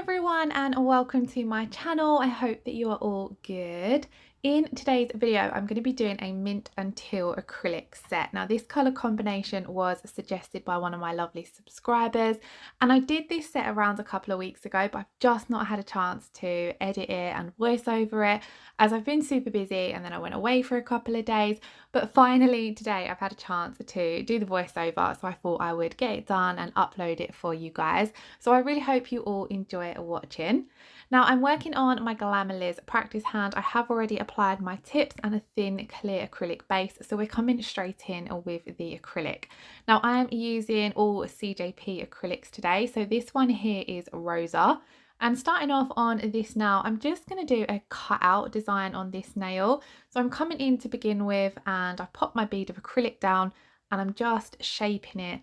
everyone and welcome to my channel. I hope that you are all good. In today's video I'm going to be doing a mint and teal acrylic set. Now this colour combination was suggested by one of my lovely subscribers and I did this set around a couple of weeks ago, but I've just not had a chance to edit it and voice over it as I've been super busy, and then I went away for a couple of days. But finally today I've had a chance to do the voiceover, so I thought I would get it done and upload it for you guys. So I really hope you all enjoy watching. Now I'm working on my Glamerliz practice hand. I have already applied my tips and a thin clear acrylic base, so we're coming straight in with the acrylic. Now I am using all CJP acrylics today, so this one here is Rosa. And starting off on this now, I'm just going to do a cutout design on this nail. So I'm coming in to begin with and I pop my bead of acrylic down and I'm just shaping it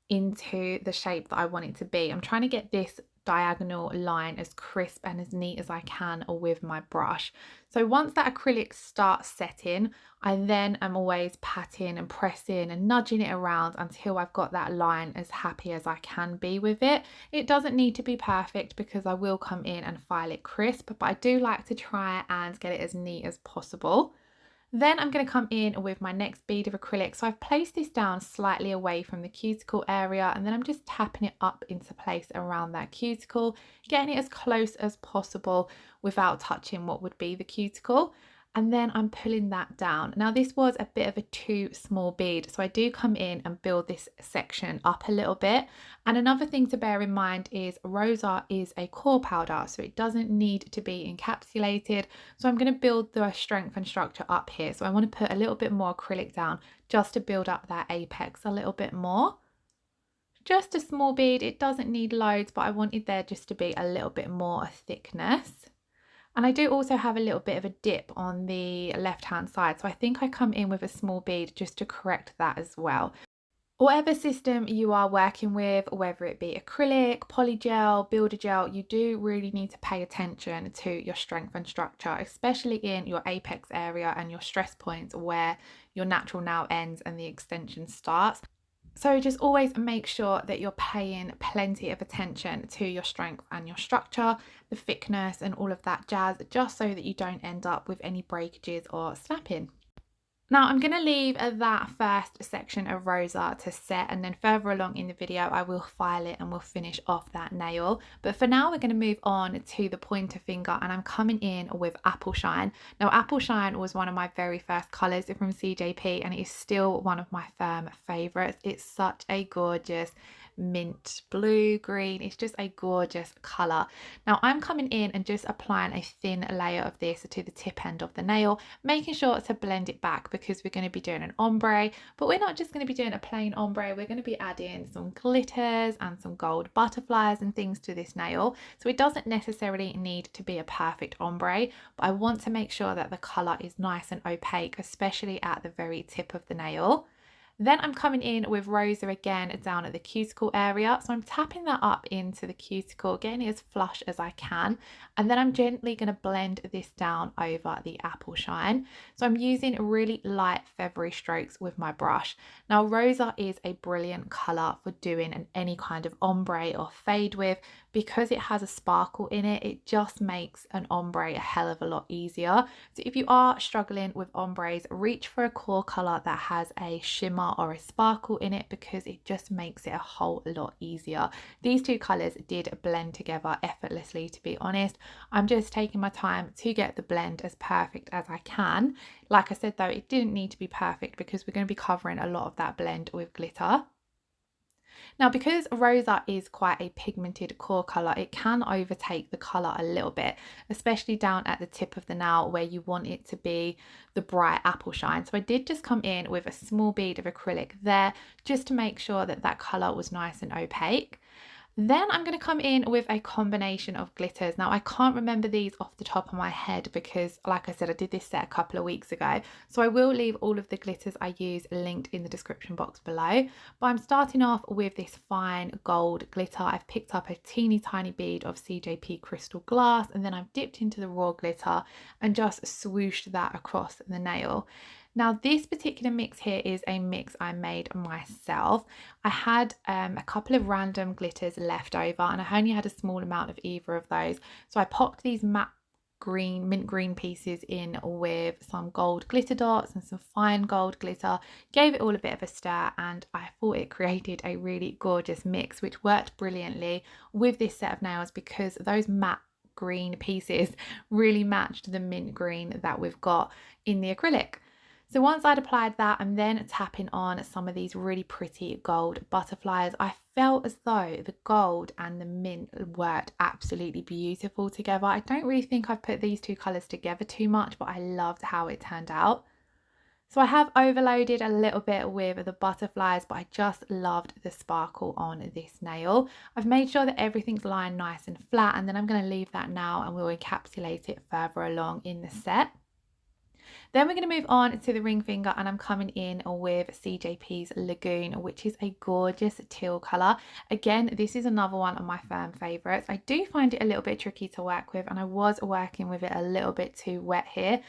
into the shape that I want it to be. I'm trying to get this diagonal line as crisp and as neat as I can with my brush. So once that acrylic starts setting, I then am always patting and pressing and nudging it around until I've got that line as happy as I can be with it. It doesn't need to be perfect because I will come in and file it crisp, but I do like to try and get it as neat as possible. Then I'm going to come in with my next bead of acrylic. So I've placed this down slightly away from the cuticle area, and then I'm just tapping it up into place around that cuticle, getting it as close as possible without touching what would be the cuticle. And then I'm pulling that down. Now this was a bit of a too small bead, so I do come in and build this section up a little bit. And another thing to bear in mind is Rosa is a core powder, so it doesn't need to be encapsulated. So I'm going to build the strength and structure up here. So I want to put a little bit more acrylic down just to build up that apex a little bit more. Just a small bead, it doesn't need loads, but I wanted there just to be a little bit more thickness. And I do also have a little bit of a dip on the left hand side, so I think I come in with a small bead just to correct that as well. Whatever system you are working with, whether it be acrylic, polygel, builder gel, you do really need to pay attention to your strength and structure, especially in your apex area and your stress points where your natural nail ends and the extension starts. So just always make sure that you're paying plenty of attention to your strength and your structure, the thickness and all of that jazz, just so that you don't end up with any breakages or snapping. Now I'm going to leave that first section of Rosa to set, and then further along in the video I will file it and we'll finish off that nail. But for now we're going to move on to the pointer finger, and I'm coming in with Apple Shine. Now Apple Shine was one of my very first colours from CJP and it is still one of my firm favourites. It's such a gorgeous mint blue green. It's just a gorgeous colour. Now I'm coming in and just applying a thin layer of this to the tip end of the nail, making sure to blend it back because we're going to be doing an ombre. But we're not just going to be doing a plain ombre, we're going to be adding some glitters and some gold butterflies and things to this nail. So it doesn't necessarily need to be a perfect ombre, but I want to make sure that the colour is nice and opaque, especially at the very tip of the nail. Then I'm coming in with Rosa again down at the cuticle area. So I'm tapping that up into the cuticle, getting it as flush as I can. And then I'm gently going to blend this down over the Apple Shine. So I'm using really light feathery strokes with my brush. Now Rosa is a brilliant colour for doing any kind of ombre or fade with, because it has a sparkle in it. It just makes an ombre a hell of a lot easier. So if you are struggling with ombres, reach for a core colour that has a shimmer or a sparkle in it, because it just makes it a whole lot easier. These two colours did blend together effortlessly, to be honest. I'm just taking my time to get the blend as perfect as I can. Like I said though, it didn't need to be perfect because we're going to be covering a lot of that blend with glitter. Now because Rosa is quite a pigmented core colour, it can overtake the colour a little bit, especially down at the tip of the nail where you want it to be the bright Apple Shine. So I did just come in with a small bead of acrylic there just to make sure that that colour was nice and opaque. Then I'm going to come in with a combination of glitters. Now I can't remember these off the top of my head because, like I said, I did this set a couple of weeks ago. So I will leave all of the glitters I use linked in the description box below. But I'm starting off with this fine gold glitter. I've picked up a teeny tiny bead of CJP crystal glass, and then I've dipped into the raw glitter and just swooshed that across the nail. Now this particular mix here is a mix I made myself. I had a couple of random glitters left over and I only had a small amount of either of those. So I popped these matte green, mint green pieces in with some gold glitter dots and some fine gold glitter, gave it all a bit of a stir, and I thought it created a really gorgeous mix which worked brilliantly with this set of nails because those matte green pieces really matched the mint green that we've got in the acrylic. So once I'd applied that, I'm then tapping on some of these really pretty gold butterflies. I felt as though the gold and the mint worked absolutely beautiful together. I don't really think I've put these two colours together too much, but I loved how it turned out. So I have overloaded a little bit with the butterflies, but I just loved the sparkle on this nail. I've made sure that everything's lying nice and flat, and then I'm going to leave that now and we'll encapsulate it further along in the set. Then we're going to move on to the ring finger, and I'm coming in with CJP's Lagoon, which is a gorgeous teal colour. Again, this is another one of my firm favourites. I do find it a little bit tricky to work with, and I was working with it a little bit too wet here.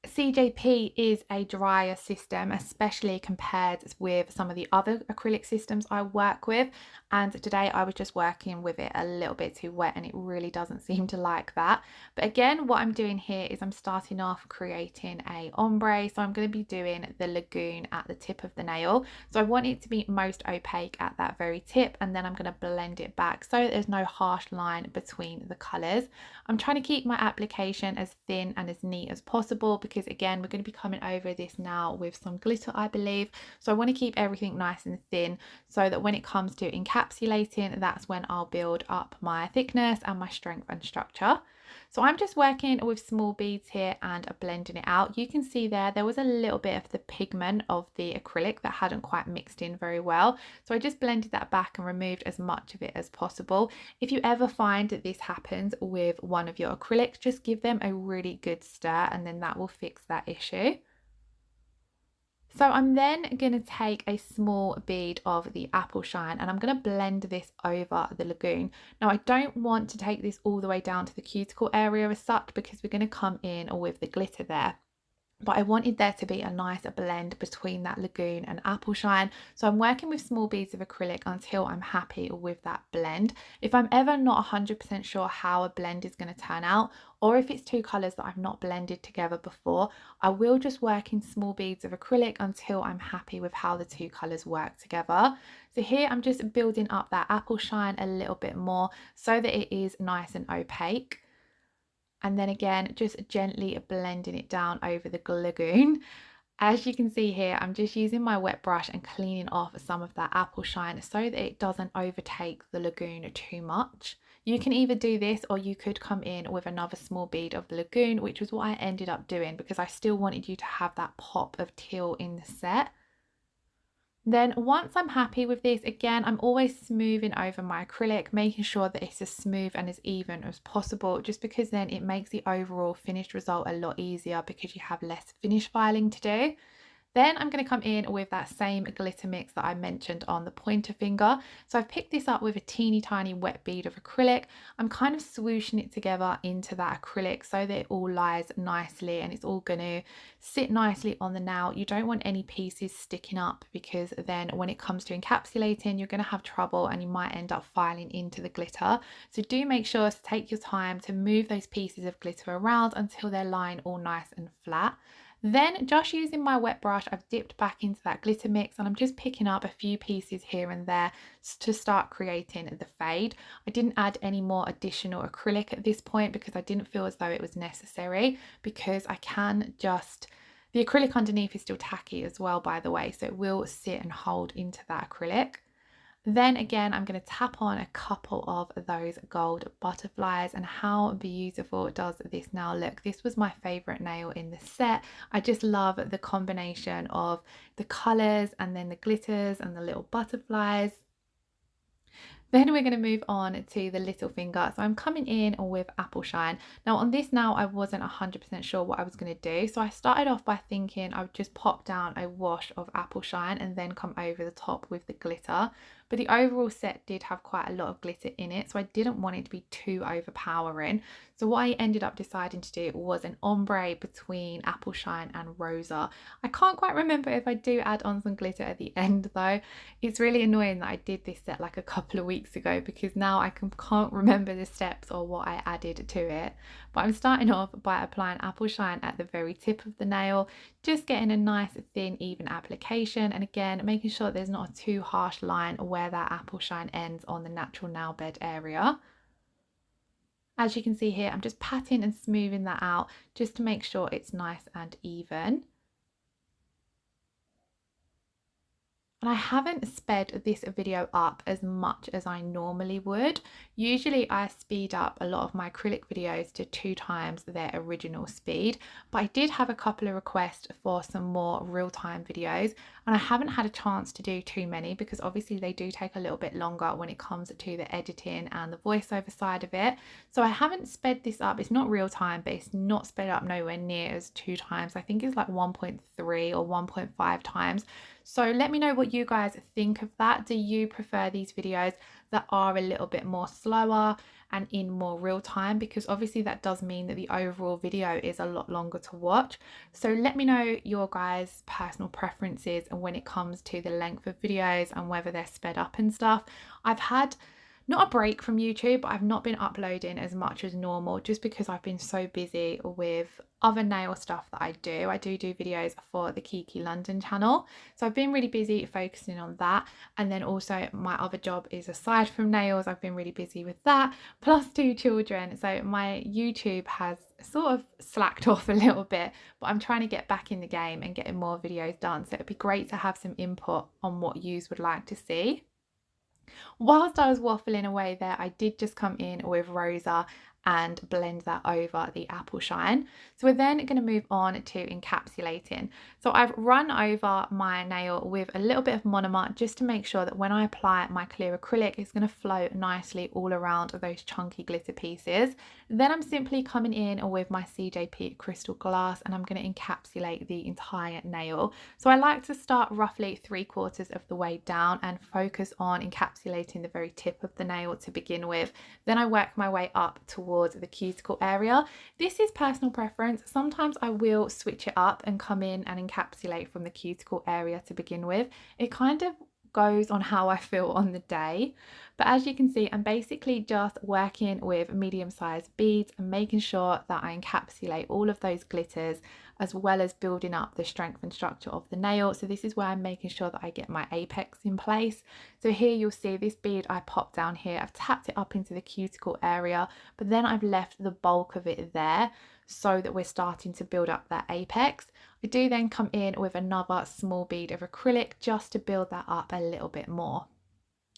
CJP is a drier system, especially compared with some of the other acrylic systems I work with, and today I was just working with it a little bit too wet and it really doesn't seem to like that. But again, what I'm doing here is I'm starting off creating a ombre, so I'm going to be doing the Lagoon at the tip of the nail. So I want it to be most opaque at that very tip, and then I'm going to blend it back so that there's no harsh line between the colours. I'm trying to keep my application as thin and as neat as possible because again, we're going to be coming over this now with some glitter, I believe. So I want to keep everything nice and thin so that when it comes to encapsulating, that's when I'll build up my thickness and my strength and structure. So I'm just working with small beads here and blending it out. You can see there was a little bit of the pigment of the acrylic that hadn't quite mixed in very well. So I just blended that back and removed as much of it as possible. If you ever find that this happens with one of your acrylics, just give them a really good stir and then that will fix that issue. So I'm then going to take a small bead of the apple shine and I'm going to blend this over the Lagoon. Now I don't want to take this all the way down to the cuticle area as such because we're going to come in with the glitter there. But I wanted there to be a nice blend between that Lagoon and apple shine. So I'm working with small beads of acrylic until I'm happy with that blend. If I'm ever not 100% sure how a blend is going to turn out, or if it's two colours that I've not blended together before, I will just work in small beads of acrylic until I'm happy with how the two colours work together. So here I'm just building up that apple shine a little bit more so that it is nice and opaque. And then again, just gently blending it down over the Lagoon. As you can see here, I'm just using my wet brush and cleaning off some of that apple shine so that it doesn't overtake the Lagoon too much. You can either do this or you could come in with another small bead of the Lagoon, which was what I ended up doing because I still wanted you to have that pop of teal in the set. Then once I'm happy with this, again, I'm always smoothing over my acrylic, making sure that it's as smooth and as even as possible, just because then it makes the overall finished result a lot easier because you have less finish filing to do. Then I'm going to come in with that same glitter mix that I mentioned on the pointer finger. So I've picked this up with a teeny tiny wet bead of acrylic. I'm kind of swooshing it together into that acrylic so that it all lies nicely and it's all going to sit nicely on the nail. You don't want any pieces sticking up because then when it comes to encapsulating, you're going to have trouble and you might end up filing into the glitter. So do make sure to take your time to move those pieces of glitter around until they're lying all nice and flat. Then just using my wet brush, I've dipped back into that glitter mix and I'm just picking up a few pieces here and there to start creating the fade. I didn't add any more additional acrylic at this point because I didn't feel as though it was necessary, because I can just, the acrylic underneath is still tacky as well, by the way, so it will sit and hold into that acrylic. Then again, I'm going to tap on a couple of those gold butterflies, and how beautiful does this nail look? This was my favorite nail in the set. I just love the combination of the colors and then the glitters and the little butterflies. Then we're going to move on to the little finger. So I'm coming in with apple shine. Now on this nail, I wasn't 100% sure what I was going to do. So I started off by thinking I would just pop down a wash of apple shine and then come over the top with the glitter. but the overall set did have quite a lot of glitter in it, so I didn't want it to be too overpowering. So what I ended up deciding to do was an ombre between Apple Shine and Rosa. I can't quite remember if I do add on some glitter at the end though. It's really annoying that I did this set like a couple of weeks ago because now I can't remember the steps or what I added to it. But I'm starting off by applying Apple Shine at the very tip of the nail, just getting a nice thin even application, and again making sure there's not a too harsh line where that Apple Shine ends on the natural nail bed area. As you can see here, I'm just patting and smoothing that out just to make sure it's nice and even. And I haven't sped this video up as much as I normally would. Usually I speed up a lot of my acrylic videos to 2 times their original speed, but I did have a couple of requests for some more real-time videos, and I haven't had a chance to do too many because obviously they do take a little bit longer when it comes to the editing and the voiceover side of it. So I haven't sped this up. It's not real time, but it's not sped up nowhere near as 2 times. I think it's like 1.3 or 1.5 times. So let me know what you guys think of that. Do you prefer these videos that are a little bit more slower and in more real time? Because obviously that does mean that the overall video is a lot longer to watch. So let me know your guys' personal preferences and when it comes to the length of videos and whether they're sped up and stuff. I've had not a break from YouTube, but I've not been uploading as much as normal just because I've been so busy with other nail stuff that I do. I do videos for the Kiki London channel. So I've been really busy focusing on that. And then also my other job is aside from nails. I've been really busy with that, plus 2 children. So my YouTube has sort of slacked off a little bit, but I'm trying to get back in the game and getting more videos done. So it'd be great to have some input on what yous would like to see. Whilst I was waffling away there, I did just come in with Rosa and blend that over the Apple Shine. So we're then going to move on to encapsulating. So I've run over my nail with a little bit of monomer just to make sure that when I apply my clear acrylic, it's going to flow nicely all around those chunky glitter pieces. Then I'm simply coming in with my CJP crystal glass and I'm going to encapsulate the entire nail. So I like to start roughly 3/4 of the way down and focus on encapsulating the very tip of the nail to begin with. Then I work my way up towards the cuticle area. This is personal preference. Sometimes I will switch it up and come in and encapsulate from the cuticle area to begin with. It kind of goes on how I feel on the day, but as you can see, I'm basically just working with medium-sized beads and making sure that I encapsulate all of those glitters as well as building up the strength and structure of the nail. So this is where I'm making sure that I get my apex in place. So here you'll see this bead I popped down here, I've tapped it up into the cuticle area, but then I've left the bulk of it there so that we're starting to build up that apex. I do then come in with another small bead of acrylic just to build that up a little bit more.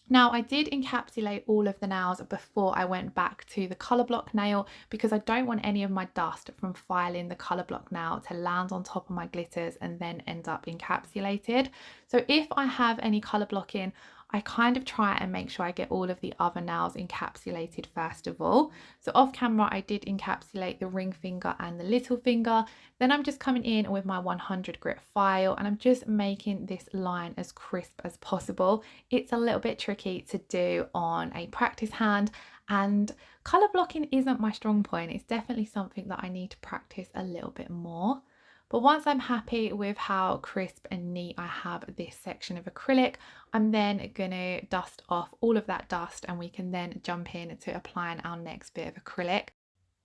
Now I did encapsulate all of the nails before I went back to the colour block nail because I don't want any of my dust from filing the colour block nail to land on top of my glitters and then end up encapsulated. So if I have any colour blocking, I kind of try and make sure I get all of the other nails encapsulated first of all. So off camera I did encapsulate the ring finger and the little finger. Then I'm just coming in with my 100 grit file and I'm just making this line as crisp as possible. It's a little bit tricky to do on a practice hand, and colour blocking isn't my strong point. It's definitely something that I need to practice a little bit more. But once I'm happy with how crisp and neat I have this section of acrylic, I'm then going to dust off all of that dust and we can then jump in to applying our next bit of acrylic.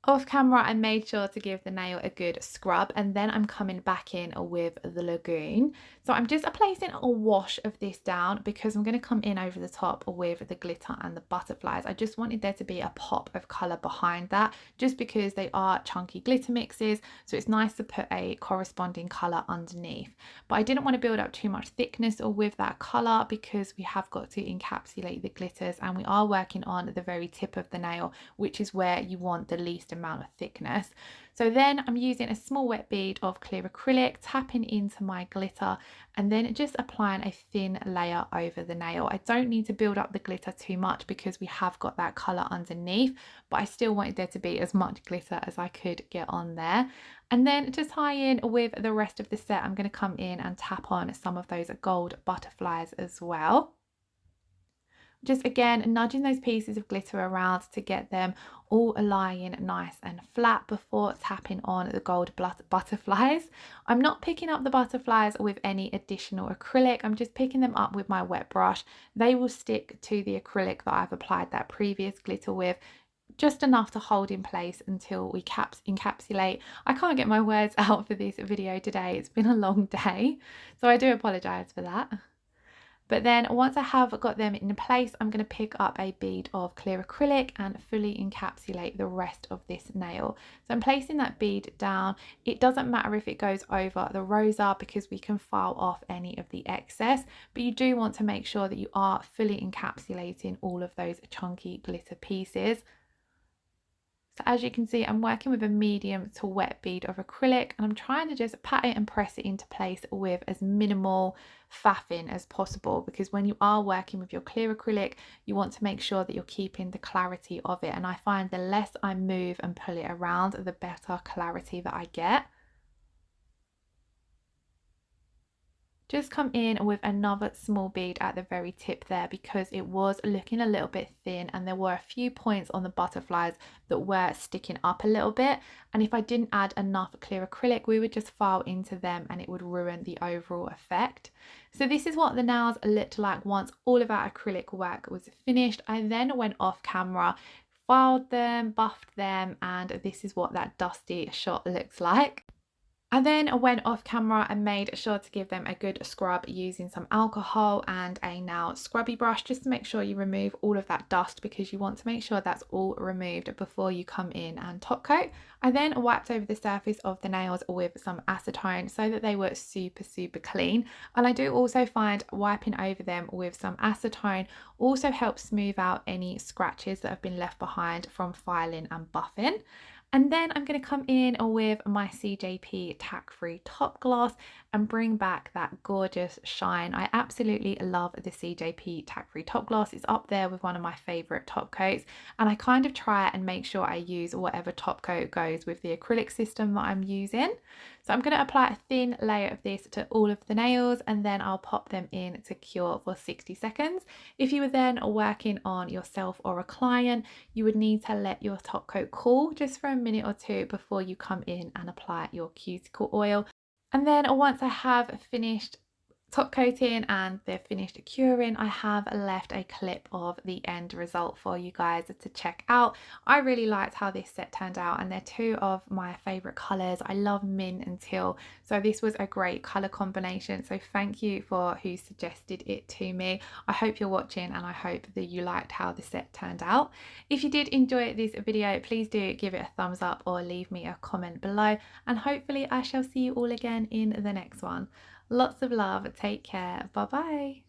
Off camera, I made sure to give the nail a good scrub, and then I'm coming back in with the Lagoon. So I'm just placing a wash of this down because I'm going to come in over the top with the glitter and the butterflies. I just wanted there to be a pop of colour behind that just because they are chunky glitter mixes, so it's nice to put a corresponding colour underneath. But I didn't want to build up too much thickness or with that colour because we have got to encapsulate the glitters and we are working on the very tip of the nail, which is where you want the least amount of thickness. So then I'm using a small wet bead of clear acrylic, tapping into my glitter and then just applying a thin layer over the nail. I don't need to build up the glitter too much because we have got that colour underneath, but I still wanted there to be as much glitter as I could get on there. And then to tie in with the rest of the set, I'm going to come in and tap on some of those gold butterflies as well. just again nudging those pieces of glitter around to get them all lying nice and flat before tapping on the gold butterflies. I'm not picking up the butterflies with any additional acrylic, I'm just picking them up with my wet brush. They will stick to the acrylic that I've applied that previous glitter with, just enough to hold in place until we encapsulate. I can't get my words out for this video today, it's been a long day, so I do apologise for that. But then once I have got them in place, I'm going to pick up a bead of clear acrylic and fully encapsulate the rest of this nail. So I'm placing that bead down. It doesn't matter if it goes over the Rosa because we can file off any of the excess, but you do want to make sure that you are fully encapsulating all of those chunky glitter pieces. So as you can see, I'm working with a medium to wet bead of acrylic, and I'm trying to just pat it and press it into place with as minimal faffing as possible, because when you are working with your clear acrylic, you want to make sure that you're keeping the clarity of it. And I find the less I move and pull it around, the better clarity that I get. Just come in with another small bead at the very tip there because it was looking a little bit thin and there were a few points on the butterflies that were sticking up a little bit, and if I didn't add enough clear acrylic we would just file into them and it would ruin the overall effect. So this is what the nails looked like once all of our acrylic work was finished. I then went off camera, filed them, buffed them, and this is what that dusty shot looks like. I then went off camera and made sure to give them a good scrub using some alcohol and a nail scrubby brush, just to make sure you remove all of that dust, because you want to make sure that's all removed before you come in and top coat. I then wiped over the surface of the nails with some acetone so that they were super clean, and I do also find wiping over them with some acetone also helps smooth out any scratches that have been left behind from filing and buffing. And then I'm going to come in with my CJP Tack Free Top Gloss and bring back that gorgeous shine. I absolutely love the CJP Tack Free Top Gloss. It's up there with one of my favourite top coats, and I kind of try and make sure I use whatever top coat goes with the acrylic system that I'm using. So I'm going to apply a thin layer of this to all of the nails and then I'll pop them in to cure for 60 seconds. If you were then working on yourself or a client, you would need to let your top coat cool just for a minute or two before you come in and apply your cuticle oil. And then once I have finished top coating and they're finished curing, I have left a clip of the end result for you guys to check out. I really liked how this set turned out, and they're two of my favorite colors. I love mint and teal, so this was a great color combination. So thank you for who suggested it to me. I hope you're watching and I hope that you liked how the set turned out. If you did enjoy this video, please do give it a thumbs up or leave me a comment below, and hopefully I shall see you all again in the next one. Lots of love, take care, bye bye.